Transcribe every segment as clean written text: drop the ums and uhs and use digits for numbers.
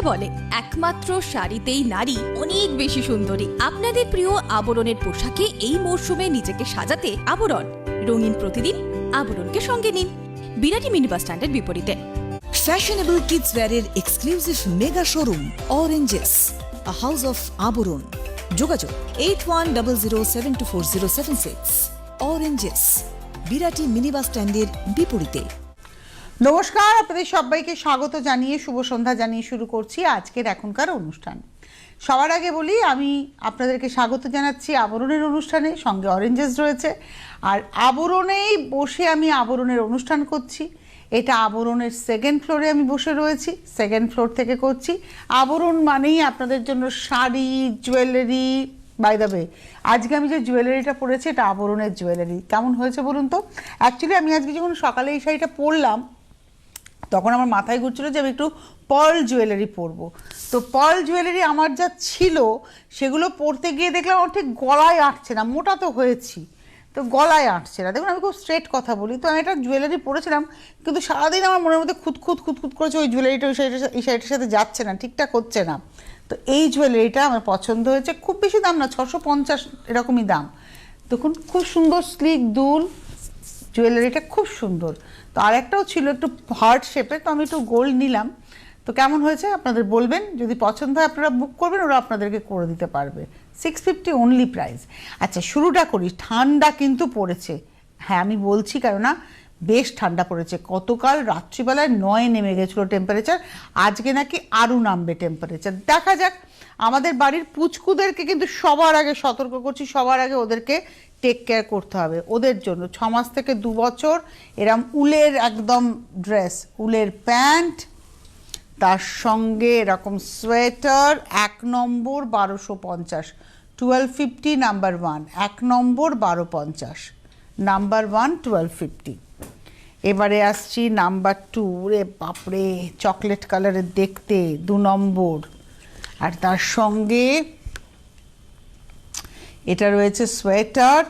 বলে একমাত্র শাড়িতেই নারী অনেক বেশি সুন্দরী। আপনাদের প্রিয় আবরণের পোশাকে এই মরশুমে নিজেকে সাজাতে আবরণ রঙিন প্রতিদিন আবরণকে সঙ্গে নিন বিরাটি মিনি বাস স্ট্যান্ডের বিপরীতে। Fashionable kids wear exclusive mega showroom Oranges, a house of Aburun. যোগাযোগ 8100724076 Oranges, বিরাটি মিনি বাস স্ট্যান্ডের বিপরীতে। নমস্কার, আপনাদের সবাইকে স্বাগত জানিয়ে শুভ সন্ধ্যা জানিয়ে শুরু করছি আজকের এখনকার অনুষ্ঠান। সবার আগে বলি, আমি আপনাদেরকে স্বাগত জানাচ্ছি আবরণের অনুষ্ঠানে, সঙ্গে অরেঞ্জেস রয়েছে। আর আবরণেই বসে আমি আবরণের অনুষ্ঠান করছি। এটা আবরণের সেকেন্ড ফ্লোরে আমি বসে রয়েছি, সেকেন্ড ফ্লোর থেকে করছি। আবরণ মানেই আপনাদের জন্য sari, jewellery. By the way, আজকে আমি যে জুয়েলারিটা পরেছি এটা আবরণের জুয়েলারি। কেমন হয়েছে বলুন তো? অ্যাকচুয়ালি আমি আজকে যখন সকালে এই শাড়িটা পরলাম তখন আমার মাথায় ঘুরছিল যে আমি একটু পার্ল জুয়েলারি পরবো। তো পার্ল জুয়েলারি আমার যা ছিল সেগুলো পরতে গিয়ে দেখলাম আমার ঠিক গলায় আঁটছে না। মোটা তো হয়েছি, তো গলায় আঁটছে না। দেখুন, আমি খুব স্ট্রেট কথা বলি, তো আমি একটা জুয়েলারি পরেছিলাম, কিন্তু সারাদিন আমার মনের মধ্যে খুঁতখুত করেছে ওই জুয়েলারিটা এই শাড়িটার সাথে যাচ্ছে না, ঠিকঠাক হচ্ছে না। তো এই জুয়েলারিটা আমার পছন্দ হয়েছে। খুব বেশি দাম না, 650 এরকমই দাম। দেখুন, খুব সুন্দর স্লিক দুল, জুয়েলারিটা খুব সুন্দর। তো আর একটাও ছিল একটু হার্ট শেপের, তো আমি একটু গোল্ড নিলাম। তো কেমন হয়েছে আপনাদের বলবেন, যদি পছন্দ হয় আপনারা বুক করবেন, ওরা আপনাদেরকে করে দিতে পারবে। 650 অনলি প্রাইস। আচ্ছা, শুরুটা করি। ঠান্ডা কিন্তু পড়েছে, হ্যাঁ আমি বলছি, কেননা বেশ ঠান্ডা পড়েছে। গতকাল রাত্রিবেলায় 9 নেমে গেছিলো টেম্পারেচার, আজকে নাকি আরও নামবে টেম্পারেচার। দেখা যাক। আমাদের বাড়ির পুচকুদেরকে কিন্তু সবার আগে সতর্ক করছি, সবার আগে ওদেরকে টেক কেয়ার করতে হবে। ওদের জন্য 6 মাস থেকে 2 বছর এরম উলের একদম ড্রেস, উলের প্যান্ট, তার সঙ্গে এরকম সোয়েটার। 1 নম্বর 1250, 1250 নাম্বার 1, 1 নম্বর 1250, নাম্বার 1 1250। এবারে আসছি নাম্বার 2। রে বাপরে, চকলেট কালারের দেখতে, 2 নম্বর। আর তার সঙ্গে এটা রয়েছে সোয়েটার,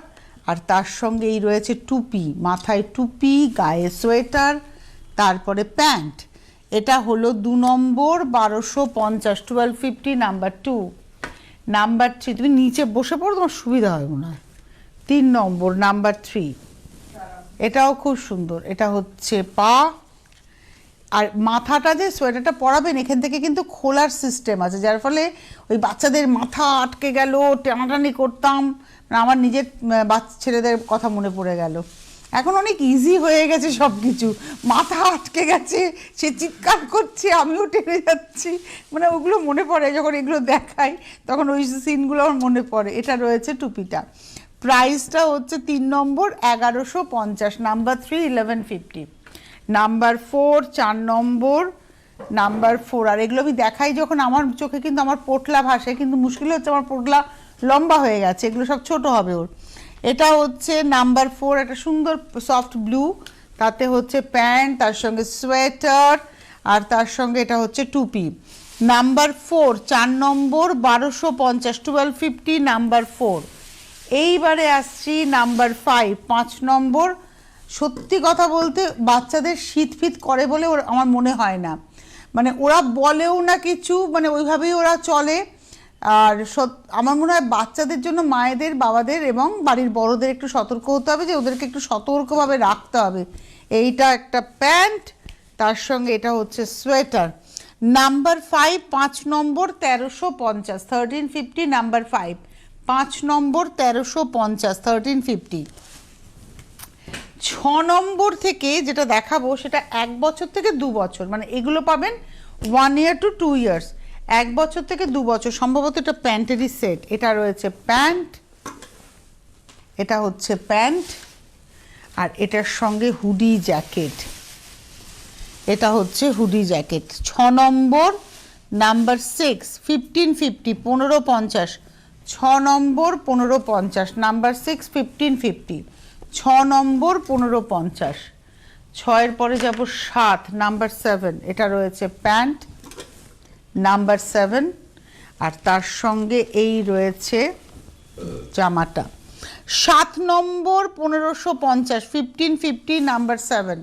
আর তার সঙ্গে এই রয়েছে টুপি, মাথায় টুপি, গায়ে সোয়েটার, তারপরে প্যান্ট। এটা হলো 2 নম্বর 1250, 1250 নাম্বার 2। নাম্বার 3, তুমি নিচে বসে পড়ো, তোমার সুবিধা হয় মনে হয়। 3 নম্বর নাম্বার 3, এটাও খুব সুন্দর। এটা হচ্ছে পা। আর মাথাটা যে সোয়েটারটা পরাবেন এখান থেকে কিন্তু খোলার সিস্টেম আছে, যার ফলে ওই বাচ্চাদের মাথা আটকে গেল, টানাটানি করতাম, আমার নিজের ছেলেদের কথা মনে পড়ে গেল। এখন অনেক ইজি হয়ে গেছে সব কিছু। মাথা আটকে গেছে, সে চিৎকার করছে, আমিও টেনে যাচ্ছি, মানে ওগুলো মনে পড়ে যখন এগুলো দেখাই, তখন ওই সিনগুলো আমার মনে পড়ে। এটা রয়েছে টুপিটা। প্রাইসটা হচ্ছে 3 নম্বর 1150, নাম্বার 3 1150, নাম্বার 4 4 নম্বর, নাম্বার 4। আর এগুলো আমি দেখাই যখন আমার চোখে কিন্তু আমার পোটলা ভাসে, কিন্তু মুশকিল হচ্ছে আমার পোটলা লম্বা হয়ে গেছে, এগুলো সব ছোট হবে ওর। এটা হচ্ছে নাম্বার 4, একটা সুন্দর সফট ব্লু, তাতে হচ্ছে প্যান্ট, তার সঙ্গে সোয়েটার, আর তার সঙ্গে এটা হচ্ছে টুপি। নাম্বার 4 4 নম্বর 1250, 1250 নাম্বার 4। এইবারে আসছি নাম্বার 5 5 নম্বর। সত্যি কথা বলতে বাচ্চাদের শীত ফিত করে বলে আমার মনে হয় না, মানে ওরা বলেও না কিছু, মানে ওইভাবেই ওরা চলে। আর আমার মনে হয় বাচ্চাদের জন্য মায়েদের, বাবাদের এবং বাড়ির বড়দের একটু সতর্ক হতে হবে, যে ওদেরকে একটু সতর্কভাবে রাখতে হবে। এইটা একটা প্যান্ট, তার সঙ্গে এটা হচ্ছে সোয়েটার। নাম্বার 5 5 নম্বর 1350, 1350 নাম্বার 5, 5 নম্বর 1350, 1350। 6 নম্বর থেকে যেটা দেখাবো সেটা 1 বছর থেকে 2 বছর, মানে এগুলো পাবেন 1 year to 2 years, 1 বছর থেকে 2 বছর। সম্ভবত এটা প্যান্টেরই সেট। এটা রয়েছে প্যান্ট, এটা হচ্ছে প্যান্ট, আর এটার সঙ্গে হুডি জ্যাকেট। এটা হচ্ছে হুডি জ্যাকেট। 6 নম্বর নাম্বার 6 1550, 1550, 6 নম্বর 1550, নাম্বার 6 1550, 6 নম্বর 1550। 6-এর পরে যাব 7 নাম্বার 7, এটা রয়েছে প্যান্ট, নাম্বার 7, আর তার সঙ্গে এই রয়েছে জামাটা। 7 নম্বর 1550, 1550 নাম্বার 7,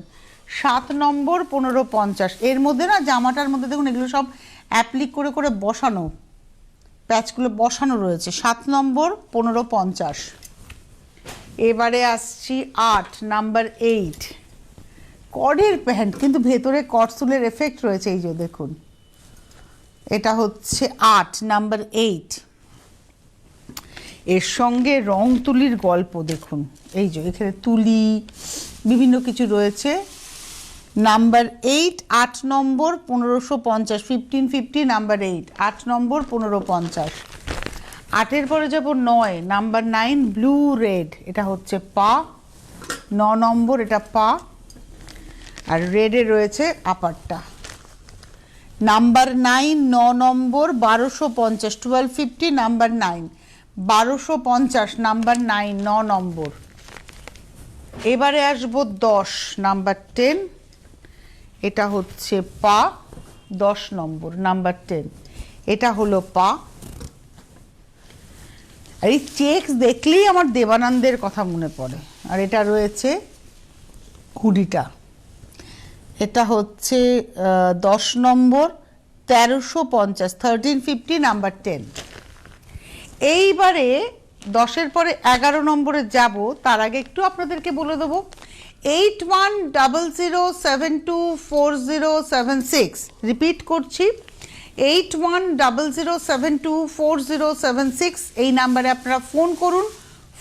7 নম্বর 1550। এর মধ্যে না জামাটার মধ্যে দেখুন এগুলো সব অ্যাপ্লিক করে করে বসানো, প্যাচগুলো বসানো রয়েছে। 7 নম্বর 1550। এবারে আসছি 8 নাম্বার 8, কডের প্যান্ট কিন্তু ভেতরে কটসুলের এফেক্ট রয়েছে, এই যে দেখুন, এটা হচ্ছে 8 নাম্বার 8। এর সঙ্গে রং তুলির গল্প দেখুন, এই যে এখানে তুলি বিভিন্ন কিছু রয়েছে। নাম্বার 8 8 নম্বর 1550, 1550 নাম্বার 8 8 নম্বর 1550। 8-এর পরে যাব 9 নাম্বার 9 ব্লু রেড, এটা হচ্ছে পা, 9 নম্বর এটা পা, আর রেডে রয়েছে আপারটা। নাম্বার 9 9 নম্বর 1250, 1250 নাম্বার 9 1250 নাম্বার 9 9 নম্বর। এবারে আসবো 10 নাম্বার 10, এটা হচ্ছে পা, 10 নম্বর নাম্বার 10, এটা হলো পা। এই চেকস দেখলেই আমার দেবানন্দের কথা মনে পড়ে। আর এটা রয়েছে হুডিটা, এটা হচ্ছে 10 নম্বর 1350, 1350 নাম্বার 10। এইবারে 10-এর পরে 11 নম্বরে যাব, তার আগে একটু আপনাদেরকে বলে দেবো 8100724076, রিপিট করছি 8100724076, এই নাম্বারে আপনারা ফোন করুন,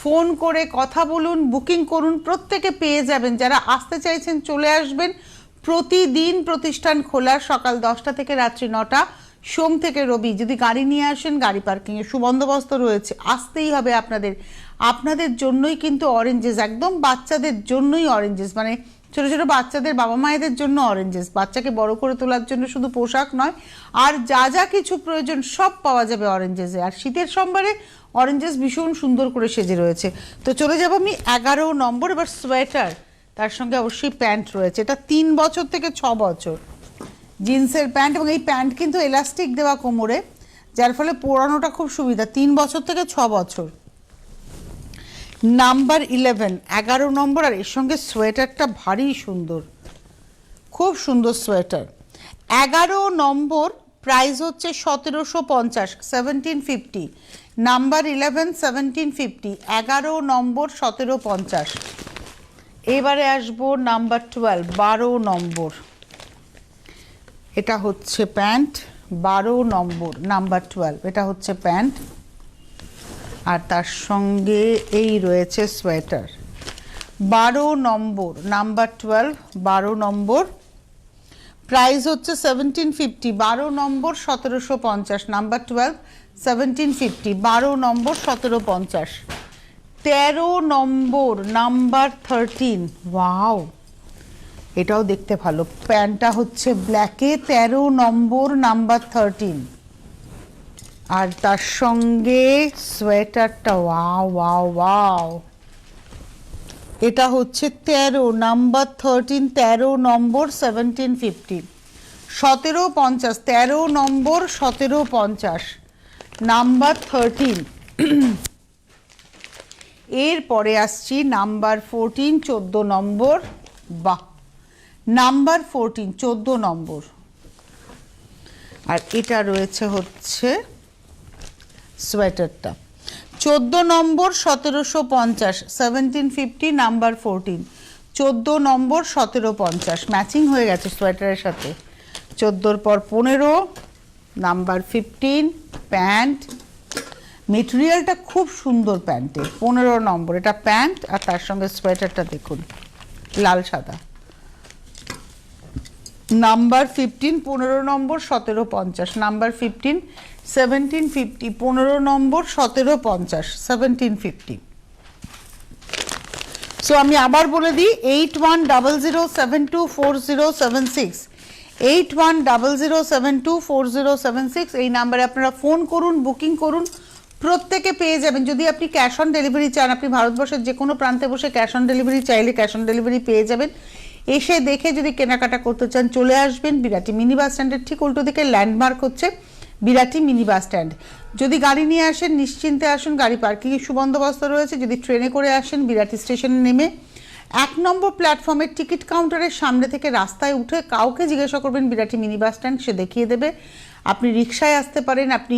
ফোন করে কথা বলুন, বুকিং করুন, প্রত্যেকে পেয়ে যাবেন। যারা আসতে চাইছেন চলে আসবেন। প্রতিদিন প্রতিষ্ঠান খোলা, সকাল 10টা থেকে রাত্রি 9টা, সোম থেকে রবি। যদি গাড়ি নিয়ে আসেন গাড়ি পার্কিংয়ের সুবন্দোবস্ত রয়েছে, আসতেই হবে আপনাদের। আপনাদের জন্যই কিন্তু অরেঞ্জেস, একদম বাচ্চাদের জন্যই অরেঞ্জেস, মানে ছোটো ছোটো বাচ্চাদের বাবা মায়েদের জন্য অরেঞ্জেস। বাচ্চাকে বড় করে তোলার জন্য শুধু পোশাক নয়, আর যা যা কিছু প্রয়োজন সব পাওয়া যাবে অরেঞ্জেসে। আর শীতের সোমবারে অরেঞ্জেস ভীষণ সুন্দর করে সেজে রয়েছে। তো চলে যাব আমি 11 নম্বর। এবার সোয়েটার, তার সঙ্গে অবশ্যই প্যান্ট রয়েছে। এটা 3 বছর থেকে 6 বছর জিন্সের প্যান্ট, এবং এই প্যান্ট কিন্তু এলাস্টিক দেওয়া কোমরে, যার ফলে পরানোটা খুব সুবিধা। 3 বছর থেকে 6 বছর। নাম্বার 11 11 নম্বর। আর এর সঙ্গে সোয়েটারটা ভারী সুন্দর, খুব সুন্দর সোয়েটার। 11 নম্বর, প্রাইস হচ্ছে 1750, 1750 নাম্বার 11 1750, 11 নম্বর 1750। এবারে আসবো নাম্বার 12 12 নম্বর, এটা হচ্ছে প্যান্ট, 12 নম্বর নাম্বার 12, এটা হচ্ছে প্যান্ট, আর তার সঙ্গে এই রয়েছে সোয়েটার। 12 নম্বর নাম্বার 12, 12 নম্বর, প্রাইস হচ্ছে 1750, 12 নম্বর 1750 নাম্বার 12 1750, 12 নম্বর 1750। 13 নম্বর নাম্বার 13, ওয়াও, এটাও দেখতে ভালো। প্যান্টটা হচ্ছে ব্ল্যাকে, 13 নম্বর নাম্বার 13, আর তার সঙ্গে সোয়েটারটা, ওয়াও ওয়াও ওয়াও, এটা হচ্ছে 13 নাম্বার 13, 13 নম্বর 1750, 1750, 13 নম্বর 1750 নাম্বার 13। এরপরে আসছি নাম্বার 14 14 নম্বর, বাহ, নাম্বার 14 14 নম্বর, আর এটা রয়েছে হচ্ছে সোয়েটারটা 14 নম্বর 1750, 1750 নাম্বার 14, 14 নম্বর 1750, ম্যাচিং হয়ে গেছে সোয়েটারের সাথে। 14-র পর 15 নাম্বার 15 প্যান্ট, মেটেরিয়ালটা খুব সুন্দর প্যান্টের। 15 নম্বর এটা প্যান্ট, আর তার সঙ্গে সোয়েটারটা দেখুন লাল সাদা। নাম্বার 15 15 নম্বর 1750, নাম্বার 15 1750, 15 নম্বর 1750, 1750। সো আমি আবার বলে দিই 8100724076, 8100724076, এই নাম্বারে আপনারা ফোন করুন, বুকিং করুন, প্রত্যেকে পেয়ে যাবেন। যদি আপনি ক্যাশ অন ডেলিভারি চান, আপনি ভারতবর্ষের যে কোনো প্রান্তে বসে ক্যাশ অন ডেলিভারি চাইলে ক্যাশ অন ডেলিভারি পেয়ে যাবেন। এসে দেখে যদি কেনাকাটা করতে চান চলে আসবেন। বিরাটি মিনি বাস স্ট্যান্ডের ঠিক উল্টো দিকে ল্যান্ডমার্ক হচ্ছে বিরাটি মিনি বাস স্ট্যান্ড। যদি গাড়ি নিয়ে আসেন নিশ্চিন্তে আসুন, গাড়ি পার্কিংয়ের সুবন্দোবস্ত রয়েছে। যদি ট্রেনে করে আসেন বিরাটি স্টেশনে নেমে 1 নম্বর প্ল্যাটফর্মের টিকিট কাউন্টারের সামনে থেকে রাস্তায় উঠে কাউকে জিজ্ঞাসা করবেন বিরাটি মিনি বাস স্ট্যান্ড, সে দেখিয়ে দেবে। আপনি রিকশায় আসতে পারেন, আপনি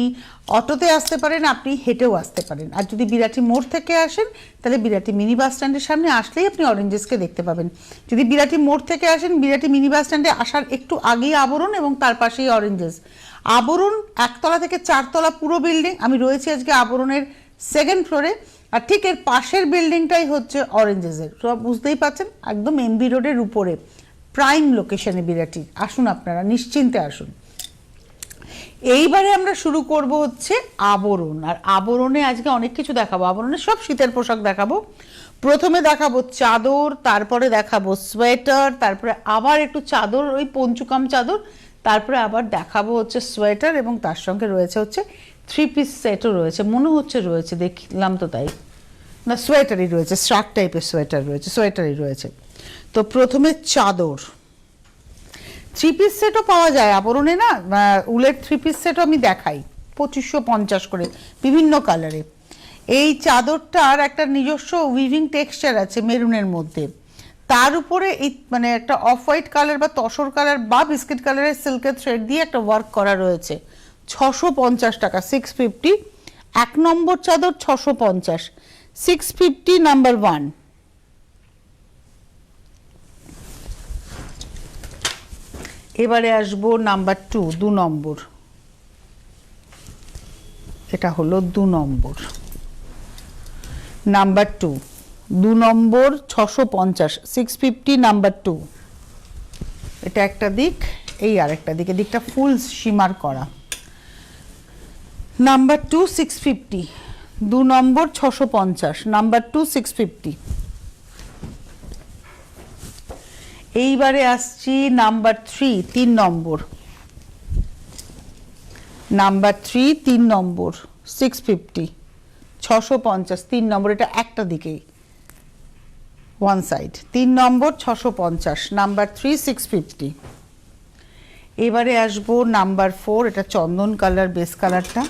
অটোতে আসতে পারেন, আপনি হেঁটেও আসতে পারেন। আর যদি বিরাটি মোড় থেকে আসেন তাহলে বিরাটি মিনি বাস স্ট্যান্ডের সামনে আসলেই আপনি অরেঞ্জেসকে দেখতে পাবেন। যদি বিরাটি মোড় থেকে আসেন, বিরাটি মিনি বাস স্ট্যান্ডে আসার একটু আগেই আবরণ এবং তার পাশেই অরেঞ্জেস। আবরণ 1 তলা থেকে 4 তলা পুরো বিল্ডিং। আমি রয়েছি আজকে আবরণের 2nd ফ্লোরে, আর ঠিক এর পাশের বিল্ডিংটাই হচ্ছে অরেঞ্জেসের। সব বুঝতেই পারছেন, একদম এমবি রোডের উপরে প্রাইম লোকেশনে বিরাটি। আসুন, আপনারা নিশ্চিন্তে আসুন। এইবারে আমরা শুরু করব হচ্ছে আবরণ। আর আবরণে আজকে অনেক কিছু দেখাবো। আবরণে সব শীতের পোশাক দেখাবো। প্রথমে দেখাবো চাদর, তারপরে দেখাবো সোয়েটার, তারপরে আবার একটু চাদর, ওই পঞ্চুকাম চাদর, তারপরে আবার দেখাবো হচ্ছে সোয়েটার, এবং তার সঙ্গে রয়েছে হচ্ছে 3 পিস সেটও রয়েছে, মনে হচ্ছে রয়েছে, দেখলাম তো তাই না, সোয়েটারই রয়েছে, শার্ট টাইপের সোয়েটার রয়েছে, সোয়েটারই রয়েছে। তো প্রথমে চাদর, 3 পিস সেটও পাওয়া যায় আবরণে না, উলের 3 পিস সেটও আমি দেখাই 2550 করে বিভিন্ন কালারে। এই চাদরটার একটা নিজস্ব উইভিং টেক্সচার আছে মেরুনের মধ্যে, তার উপরে এই মানে একটা অফ হোয়াইট কালার বা তসর কালার বা বিস্কিট কালারের সিল্কের থ্রেড দিয়ে একটা ওয়ার্ক করা রয়েছে। 650 টাকা, 650। 1 নম্বর চাদর 650, 650 নাম্বার 1। এবারে আসবো নাম্বার 2, 2 নম্বর। এটা হলো 2 নম্বর, নাম্বার 2, 2 নম্বর 650, 650 নাম্বার 2। এটা একটা দিক, এই আরেকটা দিকে, দিকটা ফুল শিমার করা। নাম্বার 2 650, 2 নম্বর 650, নাম্বার 2 650। এইবারে আসছি নাম্বার 3, 3 নম্বর, নাম্বার 3 3 নম্বর 650, 650, 3 নম্বর, এটা একটা দিকেই, ওয়ান সাইড, 3 নম্বর 650, নাম্বার 3 650। এবারে আসবো নাম্বার 4, এটা চন্দন কালার, বেস কালারটা,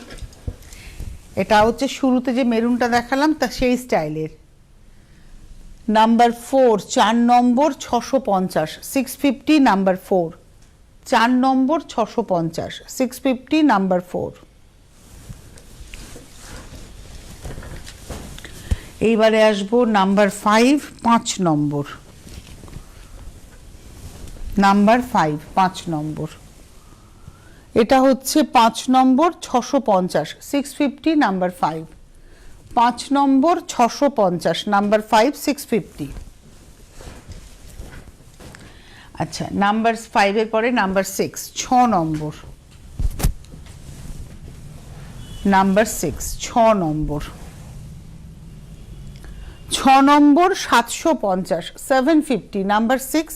এটা হচ্ছে শুরুতে যে মেরুনটা দেখালাম তা সেই স্টাইলের। নাম্বার 4, 4 নম্বর 650, 650 নাম্বার 4, 4 নম্বর 650, 650 নাম্বার 4। এইবারে আসবো নাম্বার 5, 5 নম্বর, নাম্বার 5, 5 নম্বর, এটা হচ্ছে 5 নম্বর 650, 650 নাম্বার 5, 5 নম্বর 650, নাম্বার 5 650। আচ্ছা, নাম্বার 5 এর পরে নাম্বার 6, 6 নম্বর, নাম্বার 6, 6 নম্বর, 6 নম্বর 750, 750 নাম্বার 6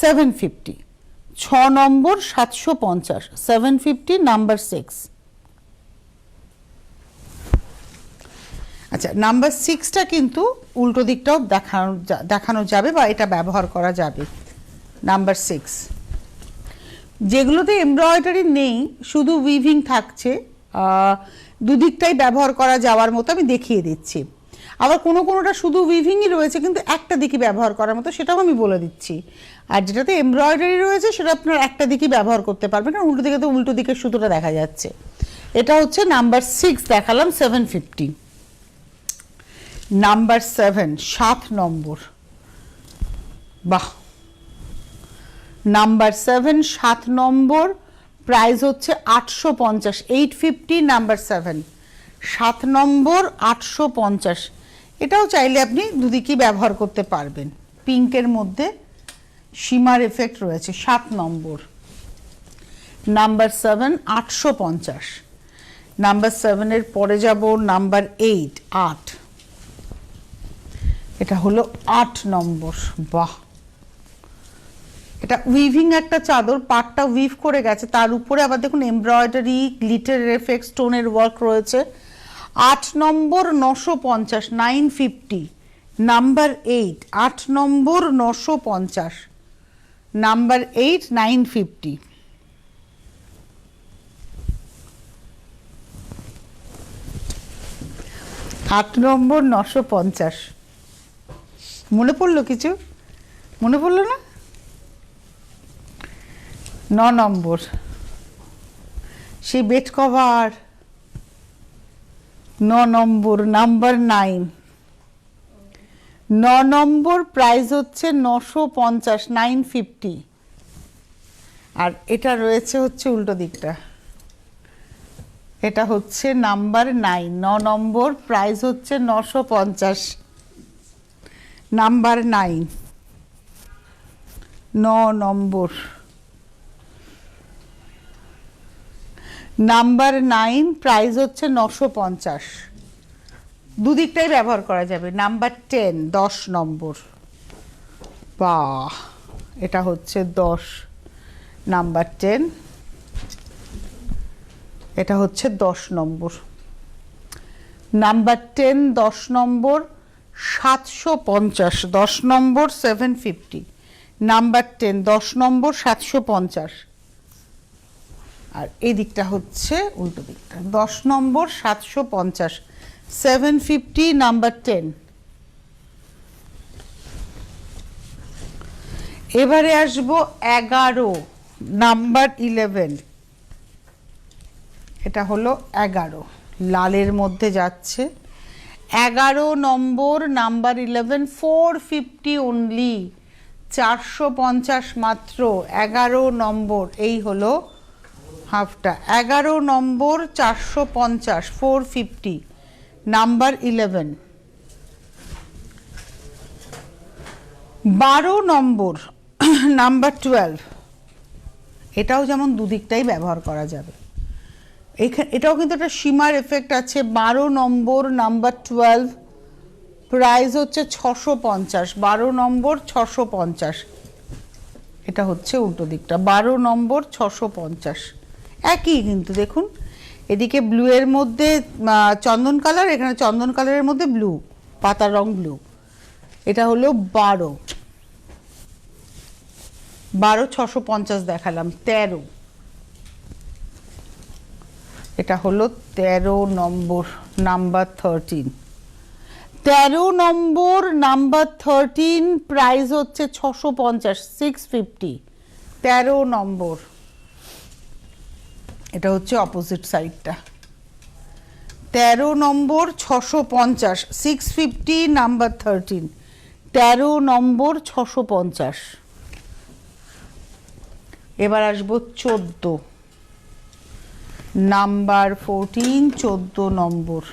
750, 6 নম্বর 750, 750 নাম্বার 6। আচ্ছা, নাম্বার 6টা কিন্তু উল্টো দিকটাও দেখানো যাবে বা এটা ব্যবহার করা যাবে। নাম্বার 6, যেগুলোতে এমব্রয়ডারি নেই, শুধু উইভিং থাকছে, দুদিকটাই ব্যবহার করা যাওয়ার মতো আমি দেখিয়ে দিচ্ছি। আবার কোনোটা শুধু উইভিংই রয়েছে কিন্তু একটা দিকই ব্যবহার করার মতো, সেটাও আমি বলে দিচ্ছি। আর যেটাতে এমব্রয়ডারি রয়েছে সেটা আপনার একটা দিকই ব্যবহার করতে পারবেন, কারণ উল্টো দিকে তো উল্টো দিকের সুতোটা দেখা যাচ্ছে। এটা হচ্ছে নাম্বার 6 দেখালাম, 750। নাম্বার 7, 7 নম্বর, বাহ, নাম্বার 7, 7 নম্বর, প্রাইস হচ্ছে 850, 850 নাম্বার 7, 7 নম্বর 850। এটাও চাইলে আপনি দুদিকই ব্যবহার করতে পারবেন। পিঙ্কের মধ্যে শিমার এফেক্ট রয়েছে, 7 নম্বর, নাম্বার 7 850। নাম্বার 7 এর পরে যাব নাম্বার 8, 8, এটা হলো 8 নম্বর, বাহ, এটা উইভিং একটা চাদর, পাটটা উইভ করে গেছে, তার উপরে আবার দেখুন এমব্রয়ডারি, গ্লিটার এফেক্ট, স্টোনের ওয়ার্ক রয়েছে। 8 নম্বর 950, 950 নাম্বার 8, 8 নম্বর 950, নাম্বার 8 950। আট নম্বর 950, মনে পড়লো কিছু? মনে পড়লো না? 9 নম্বর, সেই বেড কভার 9 নম্বর, নাম্বার 9। 9 নম্বর প্রাইস হচ্ছে 950, 950। আর এটা রয়েছে হচ্ছে উল্টো দিকটা, এটা হচ্ছে নাম্বার 9। 9 নম্বর প্রাইস হচ্ছে 950, নাম্বার 9। 9 নম্বর, নাম্বার 9 প্রাইস হচ্ছে 950। দুদিকটাই ব্যবহার করা যাবে। নাম্বার 10, 10 নম্বর, বাহ, এটা হচ্ছে 10, নাম্বার 10, এটা হচ্ছে 10 নম্বর। নাম্বার 10, 10 নম্বর 750, 10 নম্বর 750, নাম্বার 10, 10 নম্বর 750। আর এই দিকটা হচ্ছে উল্টো দিকটা, 10 নম্বর 750, 750, নাম্বার 10। এবারে আসবো 11, নাম্বার 11। এটা হলো 11, লালের মধ্যে যাচ্ছে। 11 নম্বর, নাম্বার 11, 450 অনলি, 450 মাত্র। 11 নম্বর, এই হলো হাফটা। 11 নম্বর 450, 450, নাম্বার 11। 12 নম্বর, নাম্বার 12। এটাও যেমন দুদিকটাই ব্যবহার করা যাবে। এটাও কিন্তু একটা সীমার এফেক্ট আছে। 12 নম্বর, নাম্বার 12, প্রাইস হচ্ছে 650, 12 নম্বর 650। এটা হচ্ছে উল্টো দিকটা, 12 নম্বর 650। একই কিন্তু দেখুন, এদিকে ব্লু এর মধ্যে চন্দন কালার, এখানে চন্দন কালারের মধ্যে ব্লু, পাতার রং ব্লু। এটা হলো 12, 650 দেখালাম। 13, এটা হলো 13 নম্বর, নাম্বার 13। 13 নম্বর, নাম্বার 13, প্রাইস হচ্ছে 650, 650, 13 নম্বর। এটা হচ্ছে অপোজিট সাইডটা। 13 নম্বর 650, 650, নাম্বার 13। 13 নম্বর 650। এবার আসবো 14, নাম্বার 14, 14 নম্বর।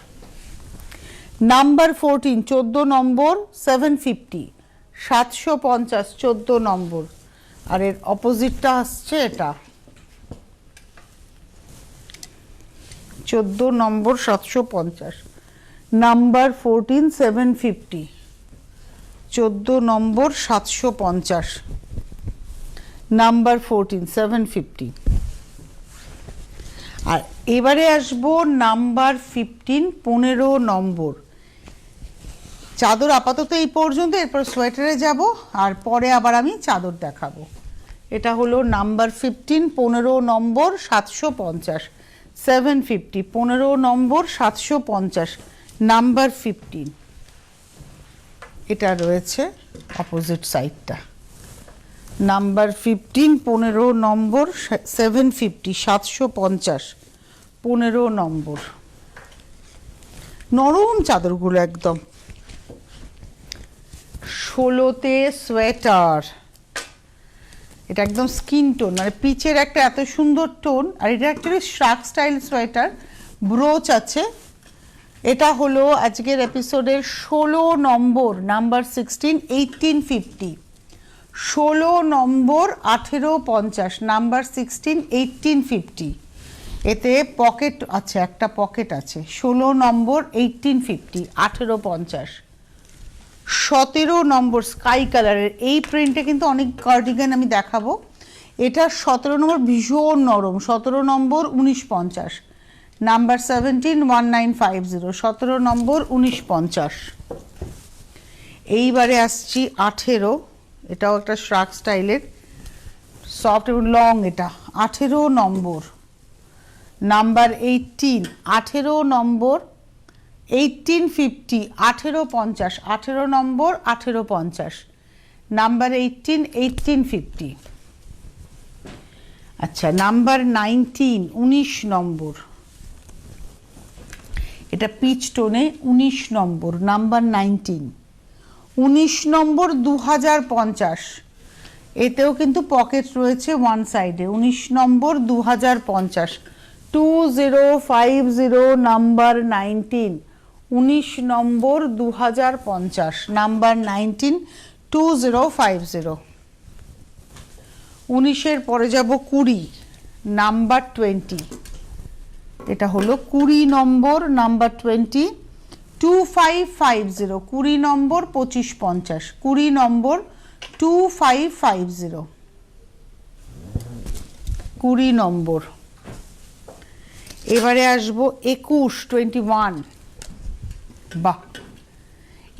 নাম্বার 14, 14 নম্বর 750, 750, 14 নম্বর। আর এর অপোজিটটা আসছে এটা, 14 নম্বর 750, নাম্বার 14, 750, 14 নম্বর 750, নাম্বার 14, 750। আর এবারে আসবো নাম্বার 15, 15 নম্বর। চাদর আপাতত এই পর্যন্ত, এরপর সোয়েটারে যাব, আর পরে আবার আমি চাদর দেখাবো। এটা হলো নাম্বার 15, 15 নম্বর 750, 750, 15 নম্বর 750, নাম্বার 15। এটা রয়েছে অপোজিট সাইডটা, নাম্বার 15, 15 নম্বর 750, 750, 15 নম্বর। নরম চাদরগুলো একদম। 16তে সোয়েটার, এটা একদম স্কিন টোন, মানে পিচের একটা এত সুন্দর টোন। আর এটা অ্যাকচুয়ালি শ্রাক স্টাইল সোয়েটার, ব্রোচ আছে। এটা হলো আজকের এপিসোডের 16 নম্বর, নাম্বার 16, 1850, 16 নম্বর 1850, নাম্বার 16, 1850। এতে পকেট আছে, একটা পকেট আছে। 16 নম্বর 1850, 1850। 17 নম্বর স্কাই কালারের, এই প্রিন্টে কিন্তু অনেক কার্ডিগান আমি দেখাবো। এটা 17 নম্বর ভীষণ নরম, 17 নম্বর 1950, নাম্বার 17, 1950, 17 নম্বর 1950। এইবারে আসছি 18, এটাও একটা শ্রাক স্টাইলের, সফট এবং লং। এটা 18 নম্বর, নাম্বার 18, 18 নম্বর 1850, 1850, 18 নম্বর 1850, নাম্বার 18, 1850। আচ্ছা নাম্বার 19, 19 নম্বর, এটা পিচ টোনে 19 নম্বর, নাম্বার 19, 19 নম্বর 2050, এতেও কিন্তু পকেট রয়েছে ওয়ান সাইডে। 19 নম্বর 2050, 2050, নাম্বার 19, 19 নম্বর 2050, নাম্বার 19, 2050। 19-এর পরে যাব 20, নাম্বার 20, এটা হলো 20 নম্বর, নাম্বার 20, 2550, 20 নম্বর 2550, 20 নম্বর 2550, 20 নম্বর। এবারে আসবো 21, 21, বাহ,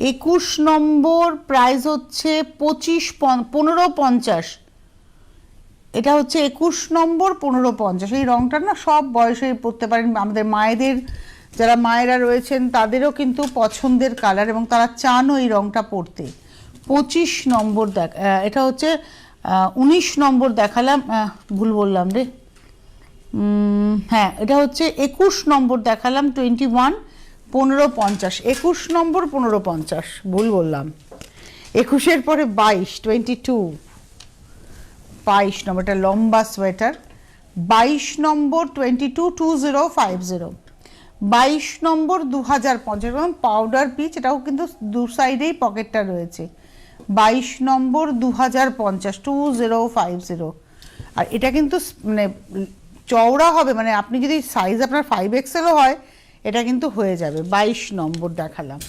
21 নম্বর প্রাইস হচ্ছে 1550, এটা হচ্ছে 21 নম্বর 1550। এই রংটা না সব বয়সে পরতে পারেন, আমাদের মায়েদের যারা মায়েরা রয়েছেন তাদেরও কিন্তু পছন্দের কালার এবং তারা চানও এই রংটা পরতে। 25 নম্বর এটা হচ্ছে 19 নম্বর দেখালাম, ভুল বললাম রে, হ্যাঁ এটা হচ্ছে 21 নম্বর দেখালাম, 21 1550, 21 নম্বর 1550, ভুল বললাম। 21-এর পরে 22, 22, 22 নম্বর, এটা লম্বা সোয়েটার, 22 নম্বর 22, 2050, 22 নম্বর 2050 এবং পাউডার পিচ, এটাও কিন্তু দু সাইডেই পকেটটা রয়েছে। 22 নম্বর 2050, 2050, আর এটা কিন্তু মানে চওড়া হবে, মানে আপনি যদি সাইজ আপনার 5XL হয় এটা কিন্তু হয়ে যাবে। 22 নম্বর দেখালাম।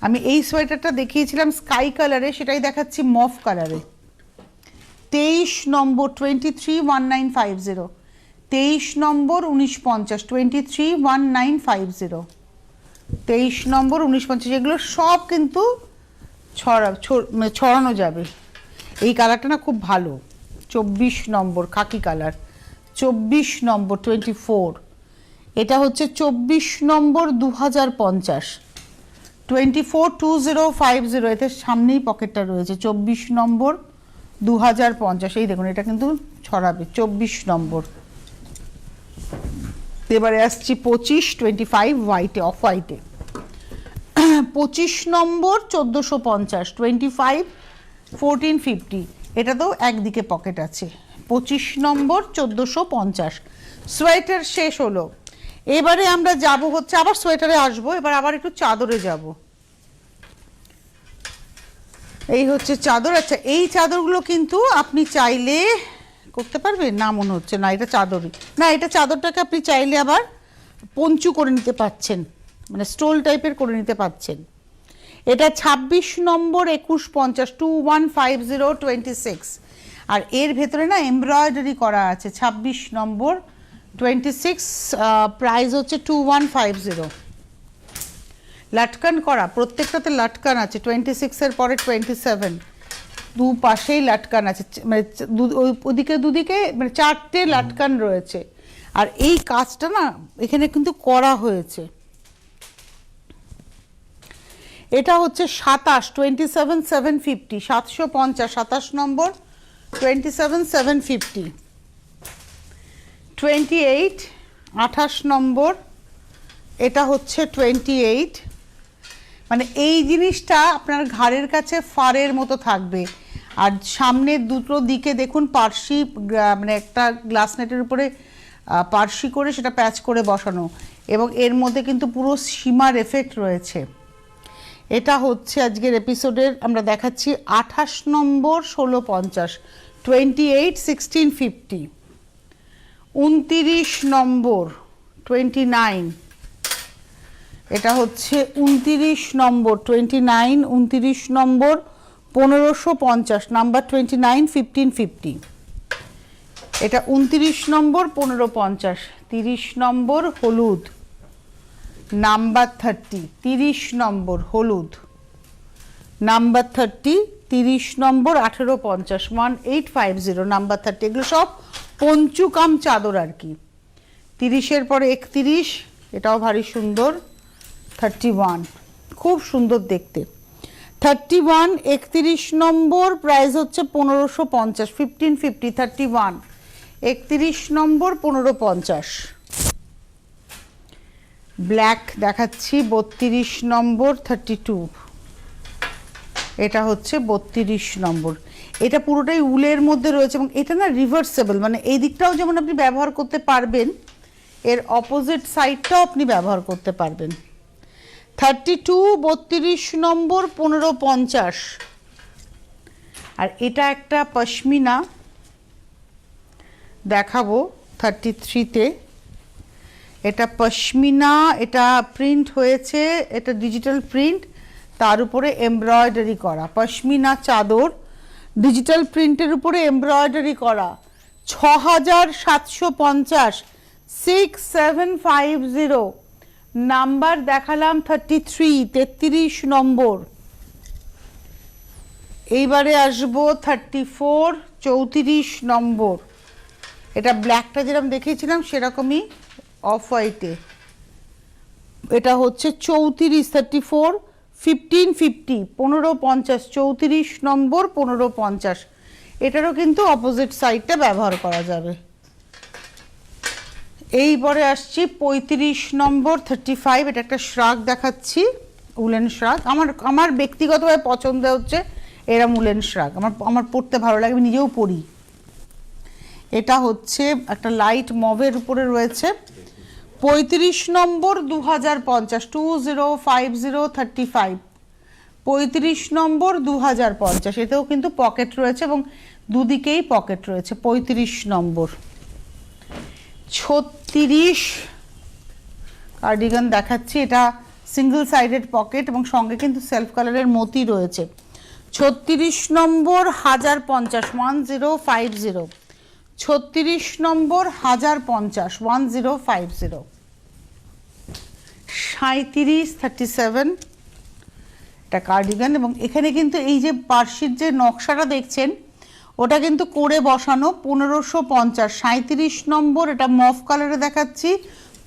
আমি এই সোয়েটারটা দেখিয়েছিলাম স্কাই কালারে, সেটাই দেখাচ্ছি মফ কালারে। 23 নম্বর 231950, 23 নম্বর 1950, 231950, 23 নম্বর 1950, এগুলো সব কিন্তু ছড়ানো যাবে। এই কালারটা না খুব ভালো। 24 নম্বর খাকি কালার, 24 নম্বর 24, এটা হচ্ছে 24 নম্বর 2050, 24 2050, এতে সামনেই পকেটটা রয়েছে। 24 নম্বর 2050, এই দেখুন এটা কিন্তু ছড়াবে। 24 নম্বর। এবারে আসছি 25 25 হোয়াইটে, অফ হোয়াইটে। 25 নম্বর 1450, 25 1450, এটা তো একদিকে পকেট আছে। 25 নম্বর 1450। সোয়েটার শেষ হলো। এবারে আমরা যাব হচ্ছে আবার সোয়েটারে আসবো, এবার আবার একটু চাদরে যাব। এই হচ্ছে চাদর। আচ্ছা এই চাদরগুলো কিন্তু আপনি চাইলে করতে পারবেন না, মনে হচ্ছে না এটা চাদরই না, এটা চাদরটাকে আপনি চাইলে আবার পঞ্চু করে নিতে পারছেন, মানে স্টোল টাইপের করে নিতে পারছেন। এটা 26 নম্বর 2150, 2150, 26, আর এর ভেতরে না এমব্রয়ডারি করা আছে। 26 নম্বর 26, প্রাইস হচ্ছে 2150, লাটকান করা, প্রত্যেকটাতে লাটকান আছে। 26-এর পরে 27, দু পাশেই লাটকান আছে, মানে ওদিকে দুদিকে মানে 4টে লাটকান রয়েছে। আর এই কাজটা না এখানে কিন্তু করা হয়েছে। এটা হচ্ছে 27, 27750, 750, 27 নম্বর 27750, 28, 28 নম্বর, এটা হচ্ছে 28, মানে এই জিনিসটা আপনার ঘাড়ের কাছে ফারের মতো থাকবে। আর সামনের দুটো দিকে দেখুন পার্সি, মানে একটা গ্লাস নেটের উপরে পার্সি করে সেটা প্যাচ করে বসানো, এবং এর মধ্যে কিন্তু পুরো সীমার এফেক্ট রয়েছে। এটা হচ্ছে আজকের এপিসোডের আমরা দেখাচ্ছি 28 নম্বর 1650, 28 1650, 29 নম্বর 29, এটা হচ্ছে 29 নম্বর 29, 29 নম্বর 1550, নাম্বার 29 1550, এটা 29 নম্বর 1550, 30 নম্বর হলুদ, নাম্বার 30, 30 নম্বর হলুদ, নাম্বার 30, 30 নম্বর 1850, 1850, নাম্বার 30, এগুলো সব পঞ্চুকাম চাদর আর কি। 30-এর পরে 31, এটাও ভারী সুন্দর। 31, খুব সুন্দর দেখতে। 31, 31 নম্বর প্রাইস হচ্ছে 1550, 1550, 31, 31 নম্বর 1550। ব্ল্যাক দেখাচ্ছি 32 নম্বর 32, এটা হচ্ছে 32 নম্বর। এটা পুরোটাই উলের মধ্যে রয়েছে এবং এটা না রিভার্সেবল, মানে এই দিকটাও যেমন আপনি ব্যবহার করতে পারবেন, এর অপোজিট সাইডটাও আপনি ব্যবহার করতে পারবেন। 32 32 নম্বর 1550। আর এটা একটা পশমিনা দেখাবো 33-তে। এটা পশমিনা, এটা প্রিন্ট হয়েছে, এটা ডিজিটাল প্রিন্ট, তার উপরে এমব্রয়ডারি করা পশমিনা চাদর, ডিজিটাল প্রিন্টের উপরে এমব্রয়ডারি করা। 6750, 6750 নাম্বার দেখালাম। 33 নম্বর। এইবারে আসবো 34 34 নম্বর। এটা ব্ল্যাকটা যেরকম দেখিয়েছিলাম সেরকমই অফ হোয়াইটে। এটা হচ্ছে 34 34 1550 1550, 34 নম্বর 1550। এটারও কিন্তু অপোজিট সাইডটা ব্যবহার করা যাবে। এইবারে আসছি 35 নম্বর 35। এটা একটা শ্রাগ দেখাচ্ছি, উলেন শ্রাগ। আমার ব্যক্তিগতভাবে পছন্দ হচ্ছে এরম উলেন শ্রাগ, আমার পরতে ভালো লাগে, আমি নিজেও পরি। এটা হচ্ছে একটা লাইট মভের উপরে রয়েছে। 35 নম্বর 2050, 2050 35 নম্বর 2050। এতেও কিন্তু পকেট রয়েছে এবং দুদিকেই পকেট রয়েছে। 35 নম্বর। 36 কার্ডিগান দেখাচ্ছি, এটা সিঙ্গেল সাইডেড পকেট এবং সঙ্গে কিন্তু সেলফ কালারের মতি রয়েছে। 36 নম্বর 1050, 1050। 36 নম্বর 1050, 1050। 37 37 এটা কার্ডিগান এবং এখানে কিন্তু এই যে পার্সির যে নকশাটা দেখছেন ওটা কিন্তু করে বসানো। 1550, 37 নম্বর। এটা মফ কালারে দেখাচ্ছি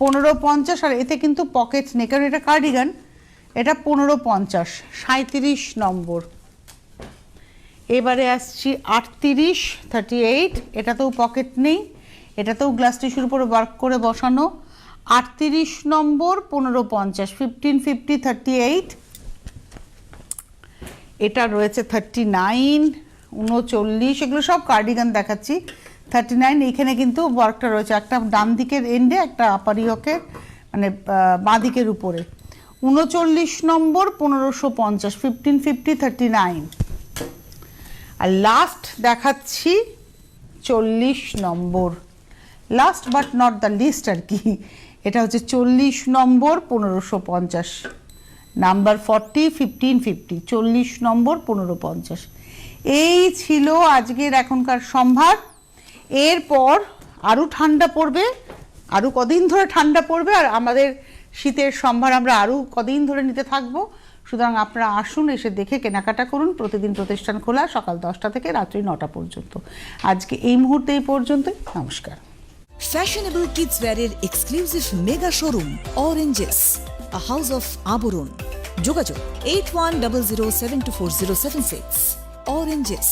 1550, আর এতে কিন্তু পকেট নেই কারণ এটা কার্ডিগান। এটা 1550, 37 নম্বর। এবারে আসছি 38 38। এটাতেও পকেট নেই, এটাতেও গ্লাস টিস্যুর উপরে ওয়ার্ক করে বসানো। 38 নম্বর 1550, 1550 38। এটা রয়েছে 39 39, এগুলো সব কার্ডিগান দেখাচ্ছি। 39 এইখানে কিন্তু ওয়ার্কটা রয়েছে, একটা ডান দিকের এন্ডে, একটা আপারিয়কের মানে বাঁ দিকের উপরে। 39 নম্বর 1550, 1550 39। আর লাস্ট দেখাচ্ছি 40 number, last but not the least আর কি। এটা হচ্ছে 40 নম্বর 1550, নাম্বার 40 1550, 40 নম্বর 1550। এই ছিল আজকের এখনকার সম্ভার। এরপর আরও ঠান্ডা পড়বে, আরও কদিন ধরে ঠান্ডা পড়বে, আর আমাদের শীতের সম্ভার আমরা আরও কদিন ধরে নিতে থাকবো। সুতরাং আপনারা আসুন, এসে দেখে কেনাকাটা করুন। প্রতিদিন প্রতিষ্ঠান খোলা সকাল 10টা থেকে রাত্রি 9টা পর্যন্ত। আজকে এই মুহূর্তে এই পর্যন্তই। নমস্কার। Fashionable kids wear exclusive mega showroom Oranges, a house of Aburun. যোগাযোগ 8100724076। Oranges।